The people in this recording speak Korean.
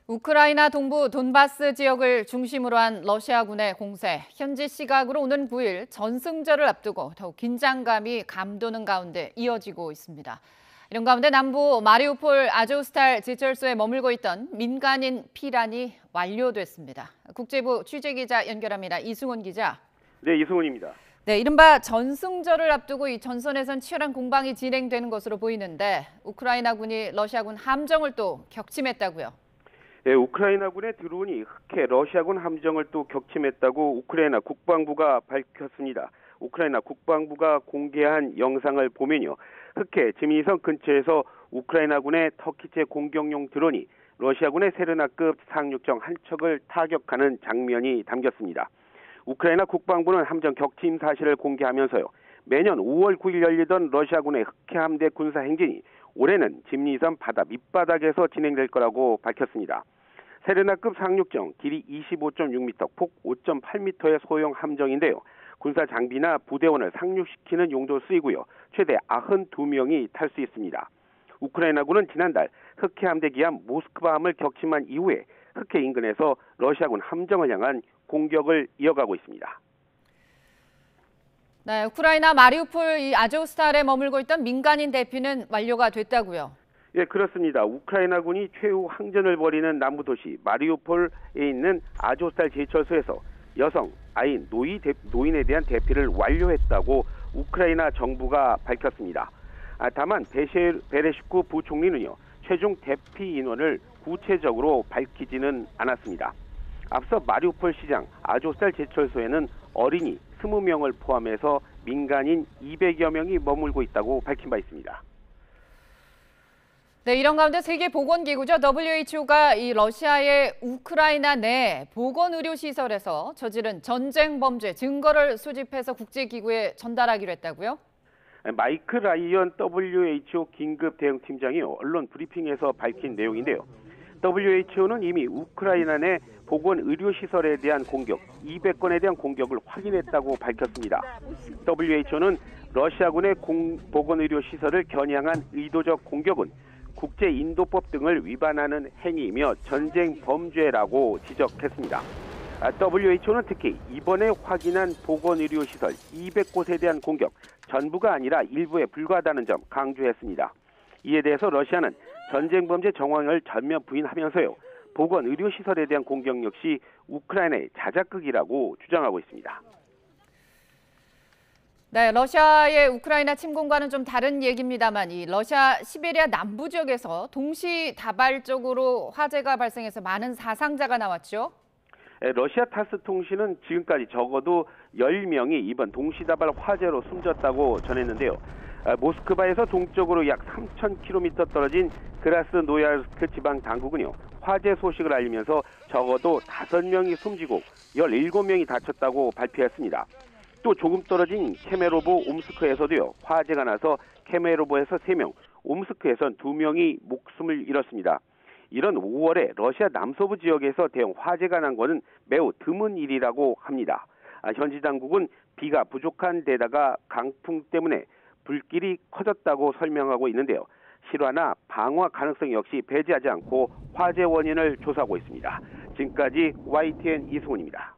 우크라이나 동부 돈바스 지역을 중심으로 한 러시아군의 공세, 현지 시각으로 오는 9일 전승절을 앞두고 더욱 긴장감이 감도는 가운데 이어지고 있습니다. 이런 가운데 남부 마리우폴 아조스탈 제철소에 머물고 있던 민간인 피란이 완료됐습니다. 국제부 취재기자 연결합니다. 이승훈 기자. 네, 이승훈입니다. 네, 이른바 전승절을 앞두고 이 전선에선 치열한 공방이 진행되는 것으로 보이는데 우크라이나군이 러시아군 함정을 또 격침했다고요. 네, 우크라이나군의 드론이 흑해 러시아군 함정을 또 격침했다고 우크라이나 국방부가 밝혔습니다. 우크라이나 국방부가 공개한 영상을 보면요. 흑해 지민이성 근처에서 우크라이나군의 터키제 공격용 드론이 러시아군의 세르나급 상륙정 한 척을 타격하는 장면이 담겼습니다. 우크라이나 국방부는 함정 격침 사실을 공개하면서요. 매년 5월 9일 열리던 러시아군의 흑해 함대 군사 행진이 올해는 집리섬 바다 밑바닥에서 진행될 거라고 밝혔습니다. 세르나급 상륙정 길이 25.6m, 폭 5.8m의 소형 함정인데요. 군사 장비나 부대원을 상륙시키는 용도로 쓰이고요. 최대 92명이 탈 수 있습니다. 우크라이나군은 지난달 흑해 함대 기함 모스크바함을 격침한 이후에 흑해 인근에서 러시아군 함정을 향한 공격을 이어가고 있습니다. 네, 우크라이나 마리우폴 이 아조스탈에 머물고 있던 민간인 대피는 완료가 됐다고요. 예, 그렇습니다. 우크라이나군이 최후 항전을 벌이는 남부 도시 마리우폴에 있는 아조스탈 제철소에서 여성, 아이, 노인에 대한 대피를 완료했다고 우크라이나 정부가 밝혔습니다. 다만 베레슈크 부총리는요, 최종 대피 인원을 구체적으로 밝히지는 않았습니다. 앞서 마리우폴 시장 아조스탈 제철소에는 어린이 20명을 포함해서 민간인 200여 명이 머물고 있다고 밝힌 바 있습니다. 네, 이런 가운데 세계보건기구죠. WHO가 이 러시아의 우크라이나 내 보건의료시설에서 저지른 전쟁 범죄 증거를 수집해서 국제기구에 전달하기로 했다고요? 마이크 라이언 WHO 긴급 대응팀장이 언론 브리핑에서 밝힌 내용인데요. WHO는 이미 우크라이나 내 보건의료시설에 대한 공격, 200건에 대한 공격을 확인했다고 밝혔습니다. WHO는 러시아군의 보건의료시설을 겨냥한 의도적 공격은 국제인도법 등을 위반하는 행위이며 전쟁 범죄라고 지적했습니다. WHO는 특히 이번에 확인한 보건의료시설 200곳에 대한 공격, 전부가 아니라 일부에 불과하다는 점 강조했습니다. 이에 대해서 러시아는 전쟁 범죄 정황을 전면 부인하면서요. 보건의료시설에 대한 공격 역시 우크라이나의 자작극이라고 주장하고 있습니다. 네, 러시아의 우크라이나 침공과는 좀 다른 얘기입니다만 이 러시아 시베리아 남부 지역에서 동시다발적으로 화재가 발생해서 많은 사상자가 나왔죠. 러시아 타스 통신은 지금까지 적어도 10명이 이번 동시다발 화재로 숨졌다고 전했는데요. 모스크바에서 동쪽으로 약 3,000km 떨어진 그라스노야르스크 지방 당국은요. 화재 소식을 알리면서 적어도 5명이 숨지고 17명이 다쳤다고 발표했습니다. 또 조금 떨어진 케메로보 옴스크에서도요. 화재가 나서 케메로보에서 3명, 옴스크에선 2명이 목숨을 잃었습니다. 이런 5월에 러시아 남서부 지역에서 대형 화재가 난 것은 매우 드문 일이라고 합니다. 현지 당국은 비가 부족한 데다가 강풍 때문에 불길이 커졌다고 설명하고 있는데요. 실화나 방화 가능성 역시 배제하지 않고 화재 원인을 조사하고 있습니다. 지금까지 YTN 이승훈입니다.